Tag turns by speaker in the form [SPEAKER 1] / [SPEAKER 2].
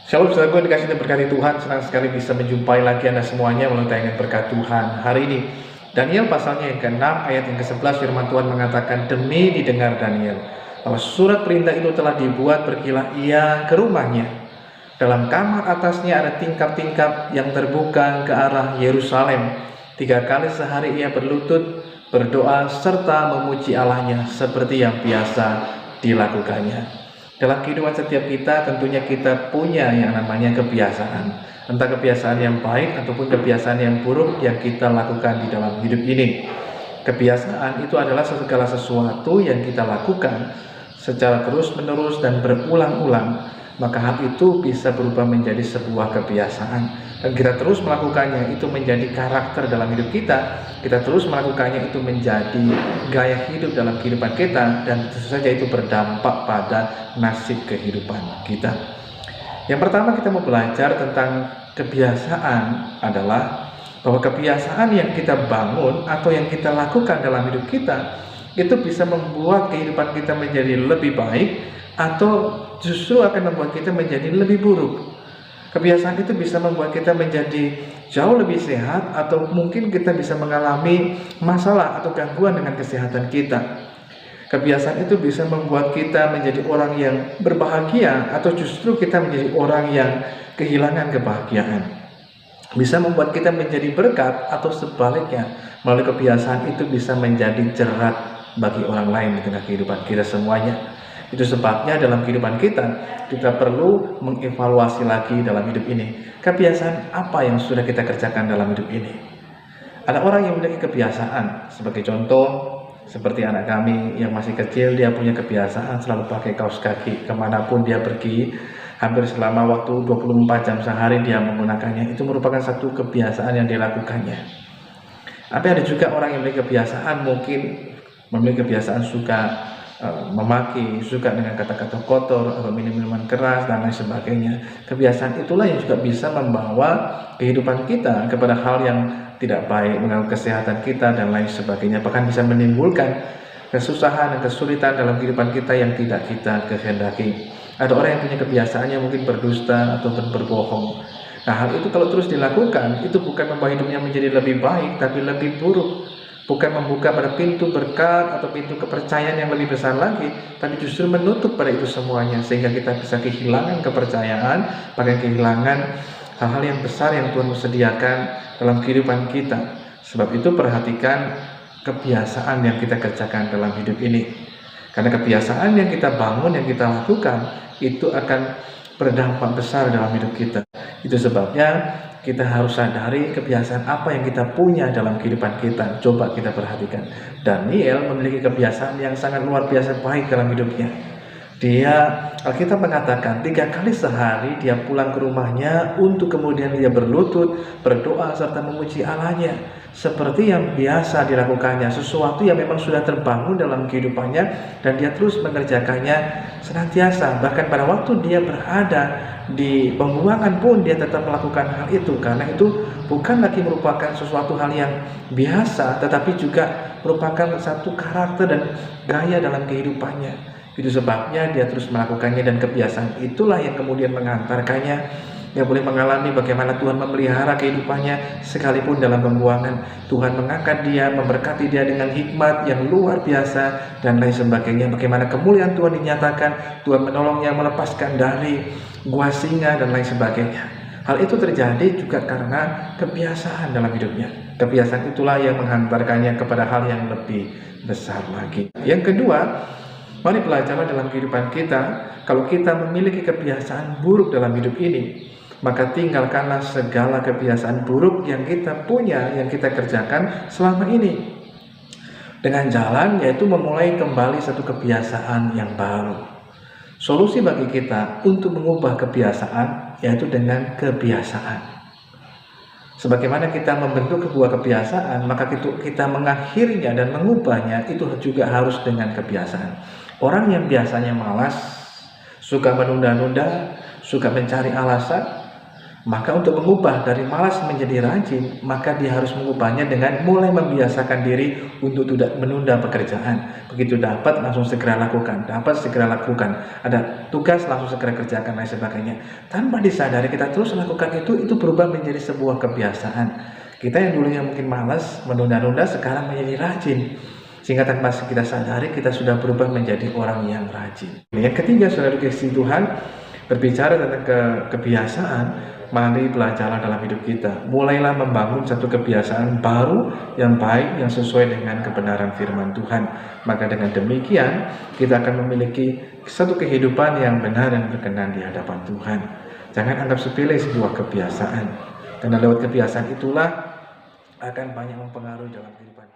[SPEAKER 1] Shalom saudaraku yang dikasihi dan berkati Tuhan, senang sekali bisa menjumpai lagi Anda semuanya melalui tayangan berkat Tuhan hari ini. Daniel pasalnya yang ke-6 ayat yang ke-11 firman Tuhan mengatakan, demi didengar Daniel bahwa surat perintah itu telah dibuat, pergilah ia ke rumahnya. Dalam kamar atasnya ada tingkap-tingkap yang terbuka ke arah Yerusalem. 3 kali sehari ia berlutut, berdoa serta memuji Allahnya seperti yang biasa dilakukannya. Dalam kehidupan setiap kita tentunya kita punya yang namanya kebiasaan. Entah kebiasaan yang baik ataupun kebiasaan yang buruk yang kita lakukan di dalam hidup ini. Kebiasaan itu adalah segala sesuatu yang kita lakukan secara terus-menerus dan berulang-ulang. Maka hal itu bisa berubah menjadi sebuah kebiasaan. Dan kita terus melakukannya, itu menjadi karakter dalam hidup kita. Kita terus melakukannya, itu menjadi gaya hidup dalam kehidupan kita. Dan tentu saja itu berdampak pada nasib kehidupan kita. Yang pertama kita mau belajar tentang kebiasaan adalah bahwa kebiasaan yang kita bangun atau yang kita lakukan dalam hidup kita itu bisa membuat kehidupan kita menjadi lebih baik atau justru akan membuat kita menjadi lebih buruk. Kebiasaan itu bisa membuat kita menjadi jauh lebih sehat atau mungkin kita bisa mengalami masalah atau gangguan dengan kesehatan kita. Kebiasaan itu bisa membuat kita menjadi orang yang berbahagia atau justru kita menjadi orang yang kehilangan kebahagiaan. Bisa membuat kita menjadi berkat atau sebaliknya, melalui kebiasaan itu bisa menjadi jerat bagi orang lain di tengah kehidupan kita semuanya. Itu sebabnya dalam kehidupan kita perlu mengevaluasi lagi dalam hidup ini. Kebiasaan apa yang sudah kita kerjakan dalam hidup ini? Ada orang yang memiliki kebiasaan, sebagai contoh, seperti anak kami yang masih kecil, dia punya kebiasaan selalu pakai kaos kaki kemanapun dia pergi. Hampir selama waktu 24 jam sehari dia menggunakannya. Itu merupakan satu kebiasaan yang dilakukannya. Tapi ada juga orang yang memiliki kebiasaan, mungkin memiliki kebiasaan suka memaki, suka dengan kata-kata kotor atau minuman keras dan lain sebagainya. Kebiasaan itulah yang juga bisa membawa kehidupan kita kepada hal yang tidak baik, mengganggu kesehatan kita dan lain sebagainya, bahkan bisa menimbulkan kesusahan dan kesulitan dalam kehidupan kita yang tidak kita kehendaki. Ada orang yang punya kebiasaannya mungkin berdusta ataupun berbohong. Nah, hal itu kalau terus dilakukan, itu bukan membawa hidupnya menjadi lebih baik, tapi lebih buruk. Bukan membuka pada pintu berkat atau pintu kepercayaan yang lebih besar lagi, tapi justru menutup pada itu semuanya, sehingga kita bisa kehilangan kepercayaan, bahkan kehilangan hal-hal yang besar yang Tuhan sediakan dalam kehidupan kita. Sebab itu perhatikan kebiasaan yang kita kerjakan dalam hidup ini. Karena kebiasaan yang kita bangun, yang kita lakukan, itu akan berdampak besar dalam hidup kita. Itu sebabnya kita harus sadari kebiasaan apa yang kita punya dalam kehidupan kita. Coba kita perhatikan. Daniel memiliki kebiasaan yang sangat luar biasa baik dalam hidupnya. Alkitab mengatakan 3 kali sehari dia pulang ke rumahnya untuk kemudian dia berlutut, berdoa serta memuji Allahnya seperti yang biasa dilakukannya, sesuatu yang memang sudah terbangun dalam kehidupannya dan dia terus mengerjakannya senantiasa. Bahkan pada waktu dia berada di pembuangan pun dia tetap melakukan hal itu, karena itu bukan lagi merupakan sesuatu hal yang biasa, tetapi juga merupakan satu karakter dan gaya dalam kehidupannya. Itu sebabnya dia terus melakukannya, dan kebiasaan itulah yang kemudian mengantarkannya. Dia boleh mengalami bagaimana Tuhan memelihara kehidupannya sekalipun dalam pembuangan. Tuhan mengangkat dia, memberkati dia dengan hikmat yang luar biasa dan lain sebagainya. Bagaimana kemuliaan Tuhan dinyatakan, Tuhan menolongnya melepaskan dari gua singa dan lain sebagainya. Hal itu terjadi juga karena kebiasaan dalam hidupnya. Kebiasaan itulah yang menghantarkannya kepada hal yang lebih besar lagi. Yang kedua, mari belajarlah dalam kehidupan kita. Kalau kita memiliki kebiasaan buruk dalam hidup ini, maka tinggalkanlah segala kebiasaan buruk yang kita punya, yang kita kerjakan selama ini, dengan jalan yaitu memulai kembali satu kebiasaan yang baru. Solusi bagi kita untuk mengubah kebiasaan yaitu dengan kebiasaan. Sebagaimana kita membentuk sebuah kebiasaan, maka kita mengakhirinya dan mengubahnya itu juga harus dengan kebiasaan. Orang yang biasanya malas, suka menunda-nunda, suka mencari alasan, Maka untuk mengubah dari malas menjadi rajin, maka dia harus mengubahnya dengan mulai membiasakan diri untuk tidak menunda pekerjaan. Begitu dapat langsung segera lakukan, dapat segera lakukan. Ada tugas langsung segera kerjakan, lain sebagainya. Tanpa disadari kita terus lakukan itu berubah menjadi sebuah kebiasaan. Kita yang dulunya mungkin malas, menunda-nunda, sekarang menjadi rajin. Sehingga tanpa kita sadari kita sudah berubah menjadi orang yang rajin. Yang ketiga, saudara kasih Tuhan, berbicara tentang kebiasaan, mari belajarlah dalam hidup kita. Mulailah membangun satu kebiasaan baru yang baik, yang sesuai dengan kebenaran firman Tuhan. Maka dengan demikian kita akan memiliki satu kehidupan yang benar dan berkenan di hadapan Tuhan. Jangan anggap sepele sebuah kebiasaan, karena lewat kebiasaan itulah akan banyak mempengaruhi dalam kehidupan.